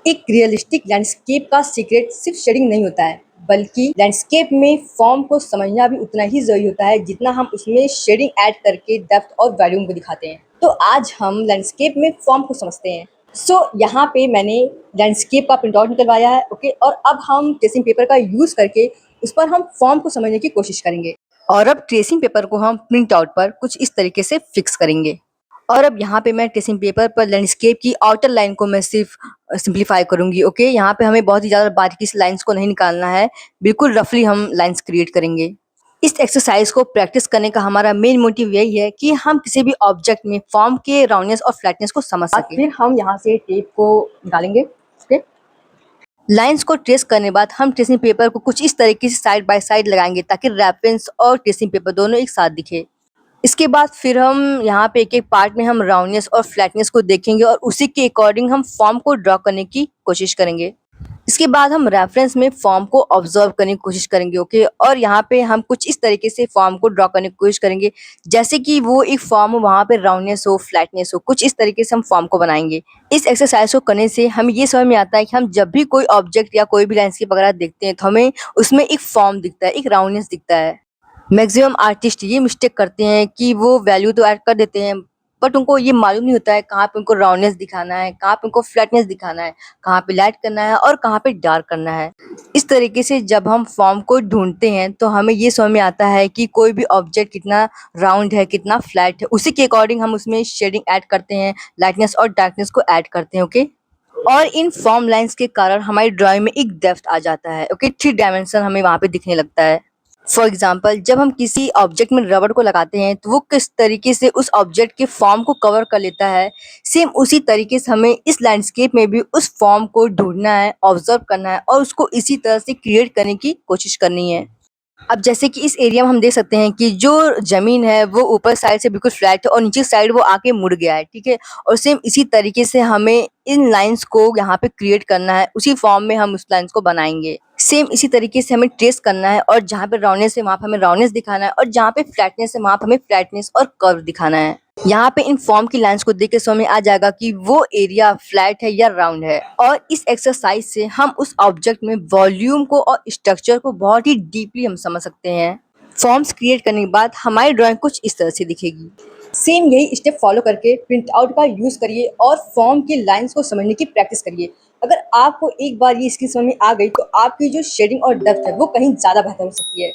एक realistic landscape का secret सिर्फ शेडिंग नहीं होता है, बल्कि लैंडस्केप में फॉर्म को समझना भी उतना ही ज़रूरी होता है जितना हम उसमें शेडिंग ऐड करके डेप्थ और वॉल्यूम को दिखाते हैं। तो आज हम लैंडस्केप में फॉर्म को समझते हैं। यहाँ पे मैंने लैंडस्केप का प्रिंट आउट निकलवाया है, ओके। और अब हम ट्रेसिंग पेपर का यूज़ करके उस पर हम फॉर्म को समझने की कोशिश करेंगे। और अब ट्रेसिंग पेपर को हम प्रिंट आउट पर कुछ इस तरीके से फिक्स करेंगे। और अब यहाँ पे मैं ट्रेसिंग पेपर पर लैंडस्केप की आउटर लाइन को मैं सिर्फ सिंप्लीफाई करूंगी, ओके। यहाँ पे हमें बहुत ही ज़्यादा बारीकी से लाइंस को नहीं निकालना है, बिल्कुल रफली हम लाइंस क्रिएट करेंगे। इस एक्सरसाइज को प्रैक्टिस करने का हमारा मेन मोटिव यही है कि हम किसी भी ऑब्जेक्ट में फॉर्म के राउंडनेस और फ्लैटनेस को समझ सकें। फिर हम यहाँ से टेप को डालेंगे, ओके। लाइंस को ट्रेस करने के बाद हम ट्रेसिंग पेपर को कुछ इस तरीके से साइड बाय साइड लगाएंगे ताकि रेफरेंस और ट्रेसिंग पेपर दोनों एक साथ दिखे। इसके बाद फिर हम यहाँ पे एक-एक पार्ट में हम राउंडनेस और फ्लैटनेस को देखेंगे और उसी के अकॉर्डिंग हम फॉर्म को ड्रॉ करने की कोशिश करेंगे। इसके बाद हम रेफरेंस में फॉर्म को ऑब्जर्व करने की कोशिश करेंगे, ओके। और यहाँ पे हम कुछ इस तरीके से फॉर्म को ड्रॉ करने की कोशिश करेंगे जैसे कि वो एक फॉर्म हो, वहाँ पे राउंडनेस हो, फ्लैटनेस हो, कुछ इस तरीके से हम फॉर्म को बनाएंगे। इस एक्सरसाइज को करने से हमें ये समझ में आता है कि हम जब भी कोई ऑब्जेक्ट या कोई भी लैंडस्केप वगैरह देखते हैं तो हमें उसमें एक फॉर्म दिखता है, एक राउंडनेस दिखता है। मैक्सिमम आर्टिस्ट ये मिस्टेक करते हैं कि वो वैल्यू तो ऐड कर देते हैं, बट उनको ये मालूम नहीं होता है कहाँ पे उनको राउंडनेस दिखाना है, कहाँ पे उनको फ्लैटनेस दिखाना है, कहाँ पे लाइट करना है और कहाँ पे डार्क करना है। इस तरीके से जब हम फॉर्म को ढूंढते हैं तो हमें ये समझ में आता है कि कोई भी ऑब्जेक्ट कितना राउंड है, कितना फ्लैट है। उसी के अकॉर्डिंग हम उसमें शेडिंग ऐड करते हैं, लाइटनेस और डार्कनेस को ऐड करते हैं, ओके। और इन फॉर्म लाइंस के कारण हमारी ड्राइंग में एक डेप्थ आ जाता है, ओके। 3 डायमेंशन हमें वहाँ पे दिखने लगता है। फॉर एग्जाम्पल, जब हम किसी ऑब्जेक्ट में रबड़ को लगाते हैं तो वो किस तरीके से उस ऑब्जेक्ट के फॉर्म को कवर कर लेता है, सेम उसी तरीके से हमें इस लैंडस्केप में भी उस फॉर्म को ढूंढना है, ऑब्जर्व करना है और उसको इसी तरह से क्रिएट करने की कोशिश करनी है। अब जैसे कि इस एरिया में हम देख सकते हैं कि जो ज़मीन है वो ऊपर साइड से बिल्कुल फ्लैट है और नीचे साइड वो आके मुड़ गया है, ठीक है? और सेम इसी तरीके से हमें इन लाइन्स को यहाँ पे क्रिएट करना है, उसी फॉर्म में हम उस लाइन्स को बनाएँगे। सेम इसी तरीके से हमें ट्रेस करना है और जहाँ पे राउंडनेस है वहाँ पे हमें राउंडनेस दिखाना है और जहाँ पे फ्लैटनेस है वहाँ पे हमें फ्लैटनेस और कर्व दिखाना है। यहाँ पे इन फॉर्म की लाइन्स को देख के समझ में आ जाएगा कि वो एरिया फ्लैट है या राउंड है। और इस एक्सरसाइज से हम उस ऑब्जेक्ट में वॉल्यूम को और स्ट्रक्चर को बहुत ही डीपली हम समझ सकते हैं। फॉर्म्स क्रिएट करने के बाद हमारी ड्राइंग कुछ इस तरह से दिखेगी। सेम यही स्टेप फॉलो करके प्रिंट आउट का यूज़ करिए और फॉर्म की लाइन्स को समझने की प्रैक्टिस करिए। अगर आपको एक बार ये स्किल समझ में आ गई तो आपकी जो शेडिंग और डेप्थ है वो कहीं ज़्यादा बेहतर हो सकती है।